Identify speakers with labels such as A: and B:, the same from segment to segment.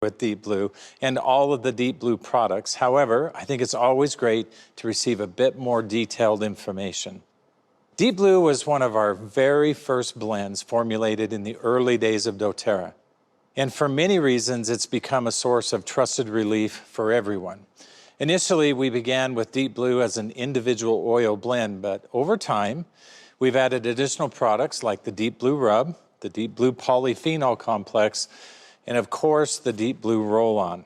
A: with Deep Blue and all of the Deep Blue products. However, I think it's always great to receive a bit more detailed information. Deep Blue was one of our very first blends formulated in the early days of doTERRA. And for many reasons, it's become a source of trusted relief for everyone. Initially, we began with Deep Blue as an individual oil blend, but over time, we've added additional products like the Deep Blue Rub, the Deep Blue Polyphenol Complex, and of course, the Deep Blue Roll-On.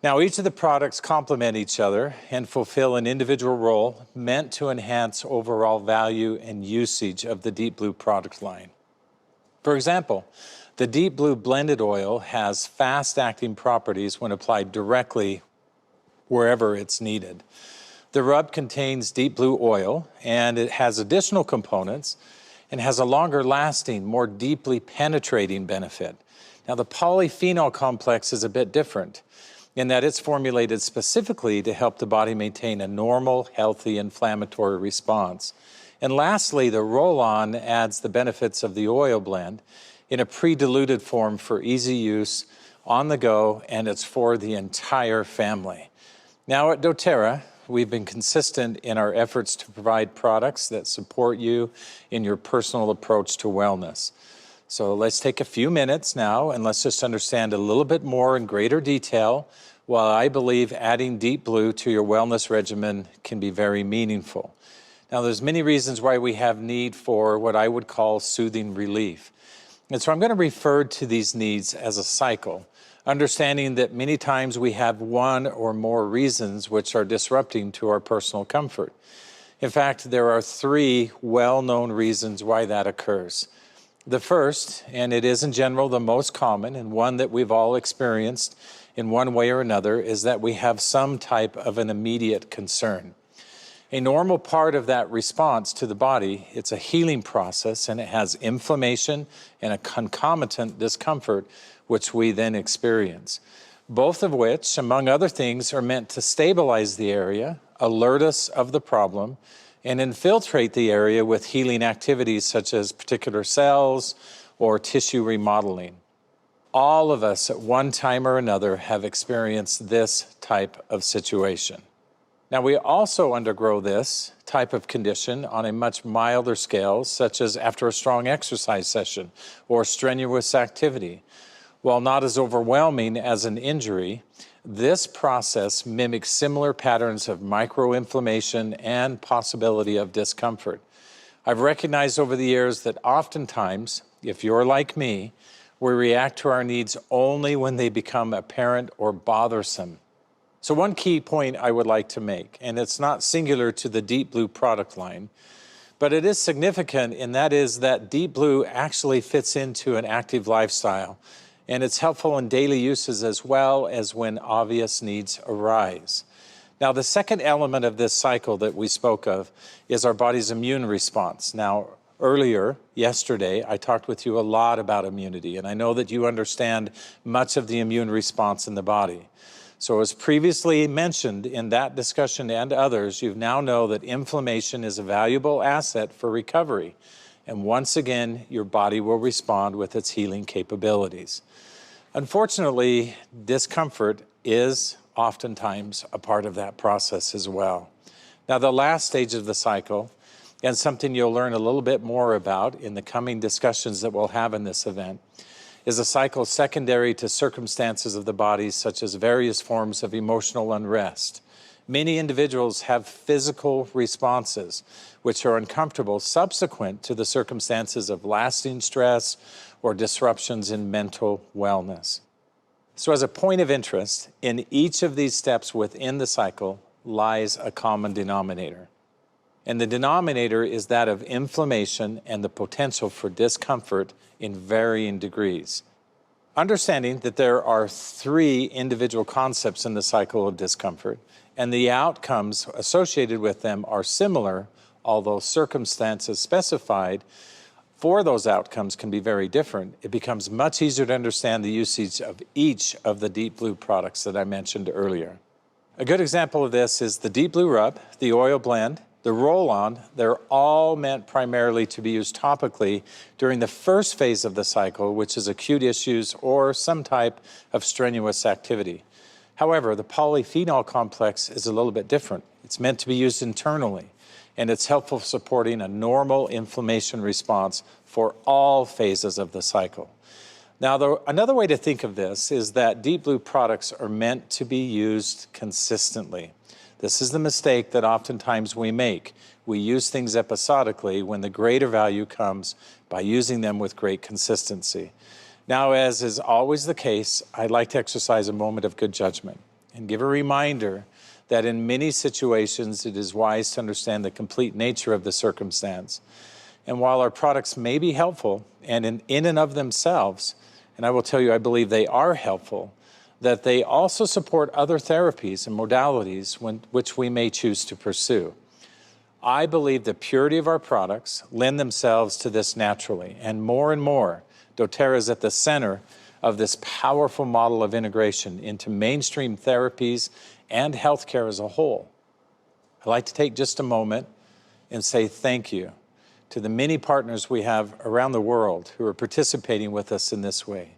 A: Now, each of the products complement each other and fulfill an individual role meant to enhance overall value and usage of the Deep Blue product line. For example, the Deep Blue blended oil has fast-acting properties when applied directly wherever it's needed. The rub contains Deep Blue oil, and it has additional components and has a longer-lasting, more deeply penetrating benefit. Now, the polyphenol complex is a bit different in that it's formulated specifically to help the body maintain a normal, healthy, inflammatory response. And lastly, the roll-on adds the benefits of the oil blend in a pre-diluted form for easy use on the go, and it's for the entire family. Now at doTERRA, we've been consistent in our efforts to provide products that support you in your personal approach to wellness. So let's take a few minutes now and let's just understand a little bit more in greater detail why I believe adding Deep Blue to your wellness regimen can be very meaningful. Now, there's many reasons why we have need for what I would call soothing relief. And so I'm going to refer to these needs as a cycle, understanding that many times we have one or more reasons which are disrupting to our personal comfort. In fact, there are three well-known reasons why that occurs. The first, and it is in general the most common and one that we've all experienced in one way or another, is that we have some type of an immediate concern. A normal part of that response to the body, it's a healing process, and it has inflammation and a concomitant discomfort, which we then experience. Both of which, among other things, are meant to stabilize the area, alert us of the problem, and infiltrate the area with healing activities such as particular cells or tissue remodeling. All of us at one time or another have experienced this type of situation. Now, we also undergo this type of condition on a much milder scale, such as after a strong exercise session or strenuous activity. While not as overwhelming as an injury, this process mimics similar patterns of microinflammation and possibility of discomfort. I've recognized over the years that oftentimes, if you're like me, we react to our needs only when they become apparent or bothersome. So one key point I would like to make, and it's not singular to the Deep Blue product line, but it is significant, and that is that Deep Blue actually fits into an active lifestyle. And it's helpful in daily uses as well as when obvious needs arise. Now, the second element of this cycle that we spoke of is our body's immune response. Now, earlier, yesterday, I talked with you a lot about immunity, and I know that you understand much of the immune response in the body. So as previously mentioned in that discussion and others, you now know that inflammation is a valuable asset for recovery. And once again, your body will respond with its healing capabilities. Unfortunately, discomfort is oftentimes a part of that process as well. Now, the last stage of the cycle, and something you'll learn a little bit more about in the coming discussions that we'll have in this event, is a cycle secondary to circumstances of the body, such as various forms of emotional unrest. Many individuals have physical responses which are uncomfortable subsequent to the circumstances of lasting stress or disruptions in mental wellness. So as a point of interest, in each of these steps within the cycle lies a common denominator. And the denominator is that of inflammation and the potential for discomfort in varying degrees. Understanding that there are three individual concepts in the cycle of discomfort, and the outcomes associated with them are similar, although circumstances specified for those outcomes can be very different, it becomes much easier to understand the usage of each of the Deep Blue products that I mentioned earlier. A good example of this is the Deep Blue Rub, the oil blend, The roll-on, they're all meant primarily to be used topically during the first phase of the cycle, which is acute issues or some type of strenuous activity. However, the polyphenol complex is a little bit different. It's meant to be used internally, and it's helpful for supporting a normal inflammation response for all phases of the cycle. Now, another way to think of this is that Deep Blue products are meant to be used consistently. This is the mistake that oftentimes we make. We use things episodically when the greater value comes by using them with great consistency. Now, as is always the case, I'd like to exercise a moment of good judgment and give a reminder that in many situations it is wise to understand the complete nature of the circumstance. And while our products may be helpful and in and of themselves, and I will tell you I believe they are helpful, that they also support other therapies and modalities which we may choose to pursue. I believe the purity of our products lend themselves to this naturally, and more, doTERRA is at the center of this powerful model of integration into mainstream therapies and healthcare as a whole. I'd like to take just a moment and say thank you to the many partners we have around the world who are participating with us in this way.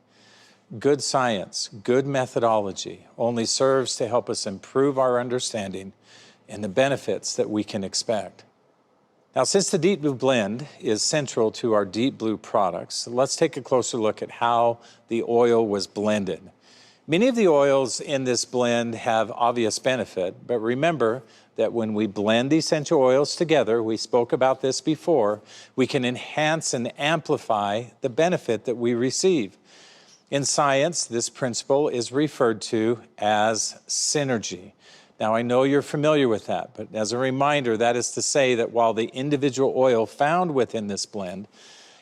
A: Good science, good methodology only serves to help us improve our understanding and the benefits that we can expect. Now, since the Deep Blue blend is central to our Deep Blue products, let's take a closer look at how the oil was blended. Many of the oils in this blend have obvious benefit, but remember that when we blend essential oils together, we spoke about this before, we can enhance and amplify the benefit that we receive. In science, this principle is referred to as synergy. Now, I know you're familiar with that, but as a reminder, that is to say that while the individual oil found within this blend,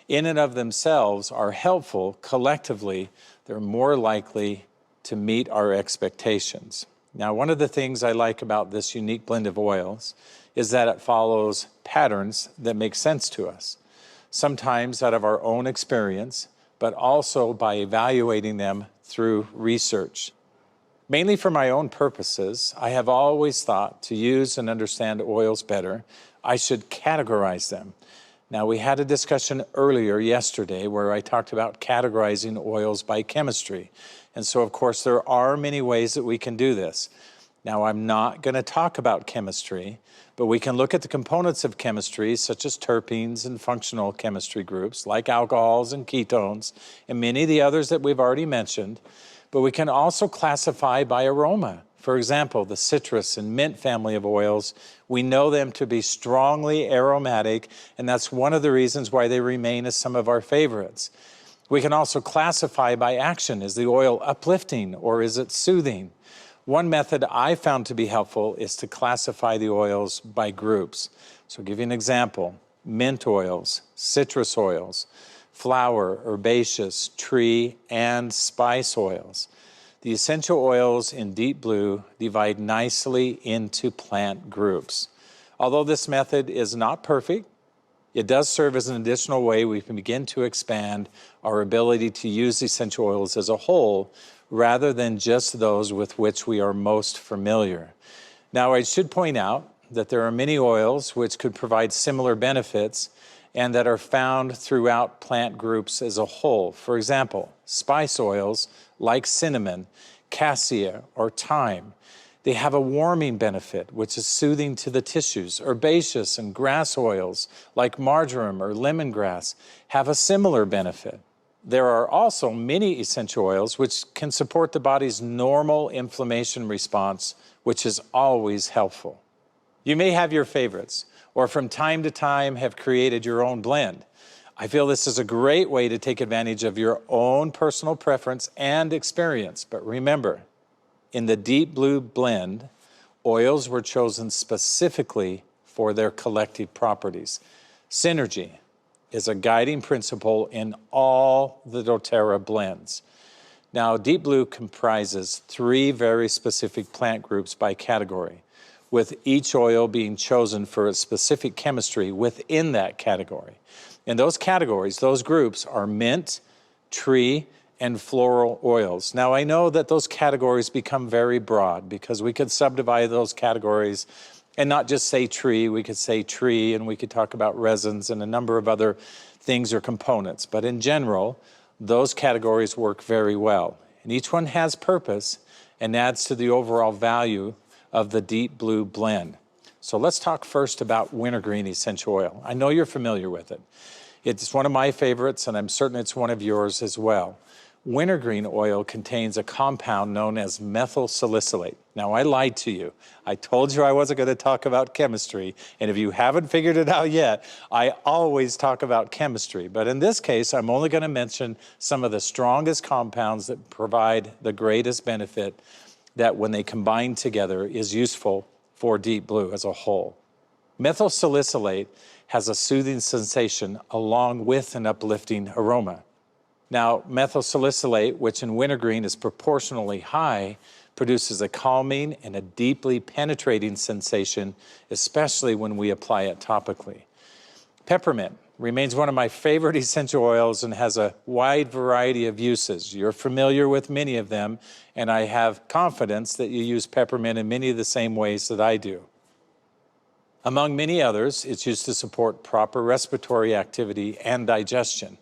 A: in and of themselves are helpful, collectively, they're more likely to meet our expectations. Now, one of the things I like about this unique blend of oils is that it follows patterns that make sense to us, sometimes out of our own experience, but also by evaluating them through research. Mainly for my own purposes, I have always thought to use and understand oils better, I should categorize them. Now, we had a discussion earlier yesterday where I talked about categorizing oils by chemistry. And so, of course, there are many ways that we can do this. Now, I'm not going to talk about chemistry, but we can look at the components of chemistry, such as terpenes and functional chemistry groups, like alcohols and ketones, and many of the others that we've already mentioned. But we can also classify by aroma. For example, the citrus and mint family of oils, we know them to be strongly aromatic, and that's one of the reasons why they remain as some of our favorites. We can also classify by action. Is the oil uplifting or is it soothing? One method I found to be helpful is to classify the oils by groups. So I'll give you an example. Mint oils, citrus oils, flower, herbaceous, tree, and spice oils. The essential oils in Deep Blue divide nicely into plant groups. Although this method is not perfect, it does serve as an additional way we can begin to expand our ability to use essential oils as a whole rather than just those with which we are most familiar. Now, I should point out that there are many oils which could provide similar benefits and that are found throughout plant groups as a whole. For example, spice oils like cinnamon, cassia, or thyme. They have a warming benefit, which is soothing to the tissues. Herbaceous and grass oils like marjoram or lemongrass have a similar benefit. There are also many essential oils which can support the body's normal inflammation response, which is always helpful. You may have your favorites, or from time to time have created your own blend. I feel this is a great way to take advantage of your own personal preference and experience. But remember, in the Deep Blue blend, oils were chosen specifically for their collective properties. Synergy is a guiding principle in all the doTERRA blends. Now, Deep Blue comprises 3 very specific plant groups by category, with each oil being chosen for its specific chemistry within that category. And those categories, those groups, are mint, tree, and floral oils. Now, I know that those categories become very broad because we could subdivide those categories And not just say tree, we could say tree, and we could talk about resins and a number of other things or components. But in general, those categories work very well. And each one has purpose and adds to the overall value of the Deep Blue blend. So let's talk first about wintergreen essential oil. I know you're familiar with it. It's one of my favorites, and I'm certain it's one of yours as well. Wintergreen oil contains a compound known as methyl salicylate. Now, I lied to you. I told you I wasn't going to talk about chemistry, and if you haven't figured it out yet, I always talk about chemistry. But in this case, I'm only going to mention some of the strongest compounds that provide the greatest benefit that when they combine together is useful for Deep Blue as a whole. Methyl salicylate has a soothing sensation along with an uplifting aroma. Now, methyl salicylate, which in wintergreen is proportionally high, produces a calming and a deeply penetrating sensation, especially when we apply it topically. Peppermint remains one of my favorite essential oils and has a wide variety of uses. You're familiar with many of them, and I have confidence that you use peppermint in many of the same ways that I do. Among many others, it's used to support proper respiratory activity and digestion.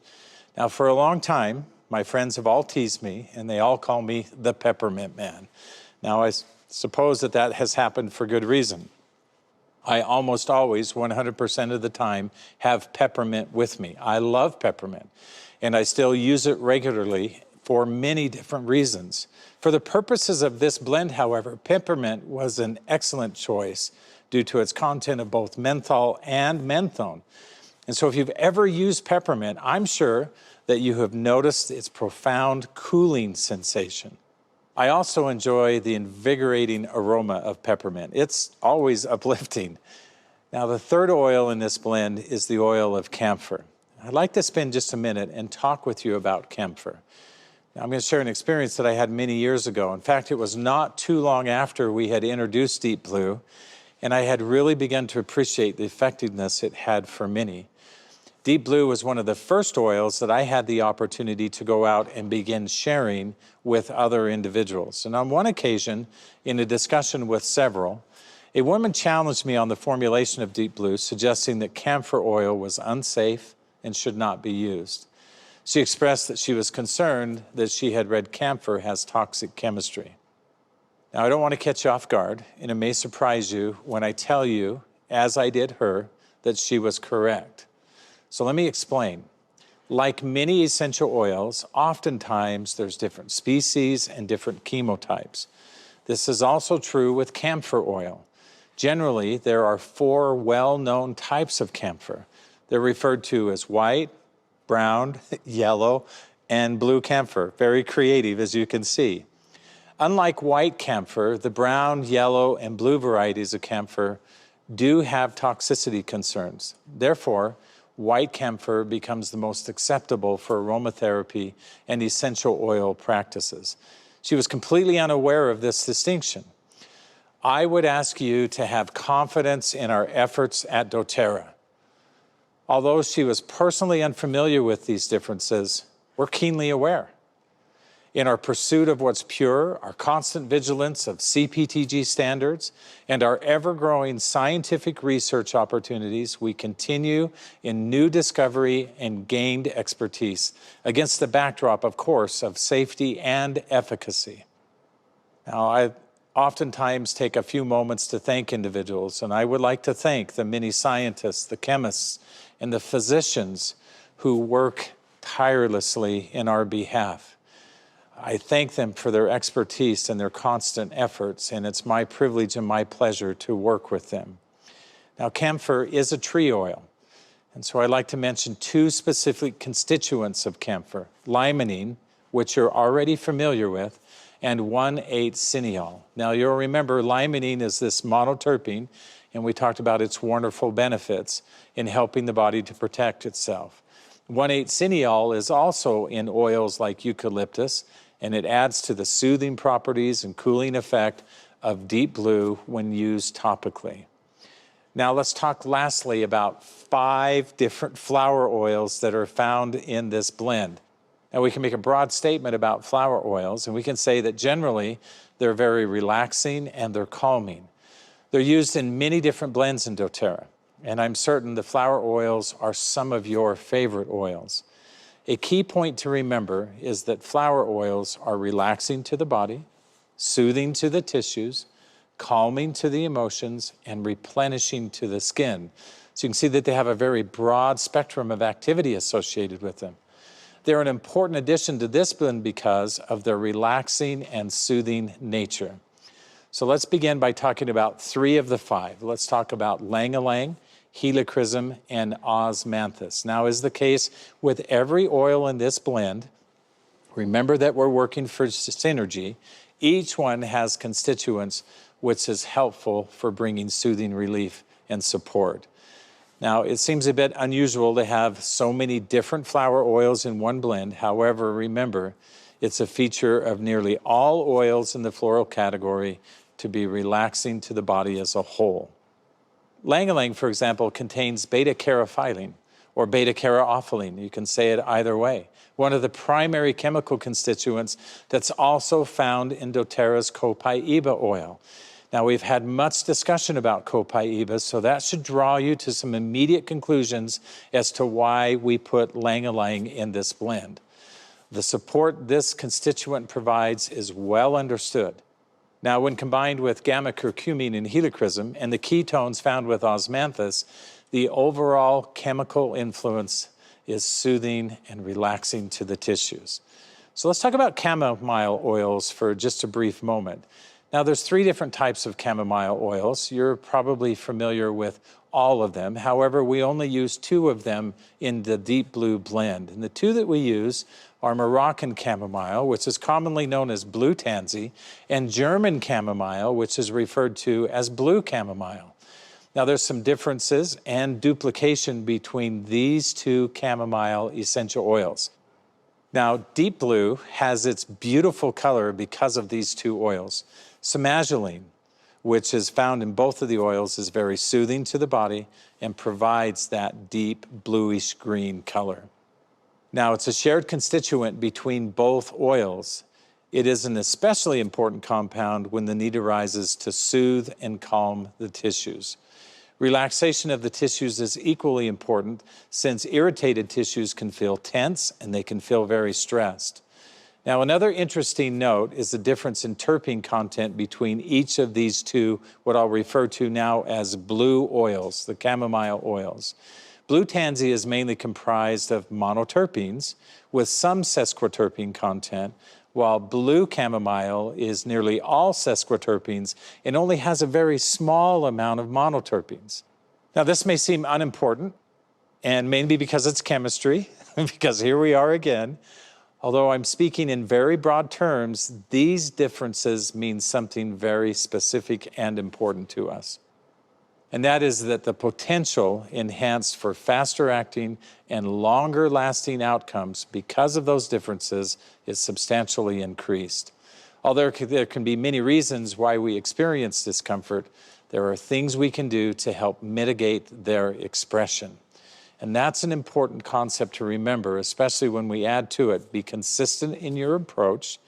A: Now, for a long time, my friends have all teased me, and they all call me the Peppermint Man. Now, I suppose that has happened for good reason. I almost always, 100% of the time, have peppermint with me. I love peppermint, and I still use it regularly for many different reasons. For the purposes of this blend, however, peppermint was an excellent choice due to its content of both menthol and menthone. And so if you've ever used peppermint, I'm sure that you have noticed its profound cooling sensation. I also enjoy the invigorating aroma of peppermint. It's always uplifting. Now, the third oil in this blend is the oil of camphor. I'd like to spend just a minute and talk with you about camphor. Now, I'm going to share an experience that I had many years ago. In fact, it was not too long after we had introduced Deep Blue, and I had really begun to appreciate the effectiveness it had for many. Deep Blue was one of the first oils that I had the opportunity to go out and begin sharing with other individuals. And on one occasion, in a discussion with several, a woman challenged me on the formulation of Deep Blue, suggesting that camphor oil was unsafe and should not be used. She expressed that she was concerned that she had read camphor has toxic chemistry. Now, I don't want to catch you off guard, and it may surprise you when I tell you, as I did her, that she was correct. So let me explain. Like many essential oils, oftentimes there's different species and different chemotypes. This is also true with camphor oil. Generally, there are 4 well-known types of camphor. They're referred to as white, brown, yellow, and blue camphor. Very creative, as you can see. Unlike white camphor, the brown, yellow, and blue varieties of camphor do have toxicity concerns. Therefore, white camphor becomes the most acceptable for aromatherapy and essential oil practices. She was completely unaware of this distinction. I would ask you to have confidence in our efforts at doTERRA. Although she was personally unfamiliar with these differences, we're keenly aware. In our pursuit of what's pure, our constant vigilance of CPTG standards, and our ever-growing scientific research opportunities, we continue in new discovery and gained expertise against the backdrop, of course, of safety and efficacy. Now, I oftentimes take a few moments to thank individuals, and I would like to thank the many scientists, the chemists, and the physicians who work tirelessly in our behalf. I thank them for their expertise and their constant efforts, and it's my privilege and my pleasure to work with them. Now, camphor is a tree oil, and so I'd like to mention 2 specific constituents of camphor, limonene, which you're already familiar with, and 1,8-cineol. Now, you'll remember limonene is this monoterpene, and we talked about its wonderful benefits in helping the body to protect itself. 1,8-cineol is also in oils like eucalyptus, and it adds to the soothing properties and cooling effect of Deep Blue when used topically. Now let's talk lastly about 5 different flower oils that are found in this blend. Now we can make a broad statement about flower oils, and we can say that generally they're very relaxing and they're calming. They're used in many different blends in doTERRA, and I'm certain the flower oils are some of your favorite oils. A key point to remember is that flower oils are relaxing to the body, soothing to the tissues, calming to the emotions, and replenishing to the skin. So you can see that they have a very broad spectrum of activity associated with them. They're an important addition to this blend because of their relaxing and soothing nature. So let's begin by talking about 3 of the 5. Let's talk about ylang-ylang, helichrysum, and osmanthus. Now, as the case with every oil in this blend, remember that we're working for synergy. Each one has constituents which is helpful for bringing soothing relief and support. Now, it seems a bit unusual to have so many different flower oils in one blend. However, remember, it's a feature of nearly all oils in the floral category to be relaxing to the body as a whole. Ylang-ylang, for example, contains beta-caryophyllene or beta-caryophyllene. You can say it either way. One of the primary chemical constituents that's also found in doTERRA's copaiba oil. Now, we've had much discussion about copaiba, so that should draw you to some immediate conclusions as to why we put ylang-ylang in this blend. The support this constituent provides is well understood. Now, when combined with gamma-curcumin and helichrysum and the ketones found with osmanthus, the overall chemical influence is soothing and relaxing to the tissues. So let's talk about chamomile oils for just a brief moment. Now, there's 3 different types of chamomile oils. You're probably familiar with all of them. However, we only use 2 of them in the deep blue blend. And the 2 that we use are Moroccan chamomile, which is commonly known as blue tansy, and German chamomile, which is referred to as blue chamomile. Now, there's some differences and duplication between these 2 chamomile essential oils. Now, deep blue has its beautiful color because of these 2 oils. Samageline, which is found in both of the oils, is very soothing to the body and provides that deep bluish green color. Now, it's a shared constituent between both oils. It is an especially important compound when the need arises to soothe and calm the tissues. Relaxation of the tissues is equally important since irritated tissues can feel tense and they can feel very stressed. Now, another interesting note is the difference in terpene content between each of these 2, what I'll refer to now as blue oils, the chamomile oils. Blue tansy is mainly comprised of monoterpenes with some sesquiterpene content, while blue chamomile is nearly all sesquiterpenes and only has a very small amount of monoterpenes. Now, this may seem unimportant, and maybe because it's chemistry, because here we are again. Although I'm speaking in very broad terms, these differences mean something very specific and important to us. And that is that the potential enhanced for faster acting and longer lasting outcomes because of those differences is substantially increased. Although there can be many reasons why we experience discomfort, there are things we can do to help mitigate their expression. And that's an important concept to remember, especially when we add to it, be consistent in your approach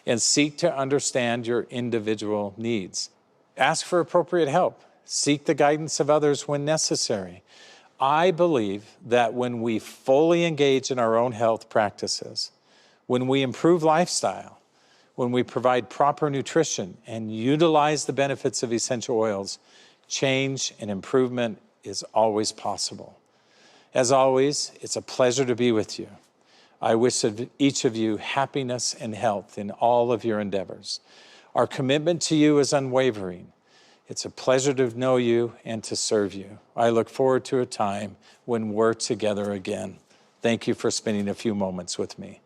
A: and seek to understand your individual needs. Ask for appropriate help. Seek the guidance of others when necessary. I believe that when we fully engage in our own health practices, when we improve lifestyle, when we provide proper nutrition and utilize the benefits of essential oils, change and improvement is always possible. As always, it's a pleasure to be with you. I wish each of you happiness and health in all of your endeavors. Our commitment to you is unwavering. It's a pleasure to know you and to serve you. I look forward to a time when we're together again. Thank you for spending a few moments with me.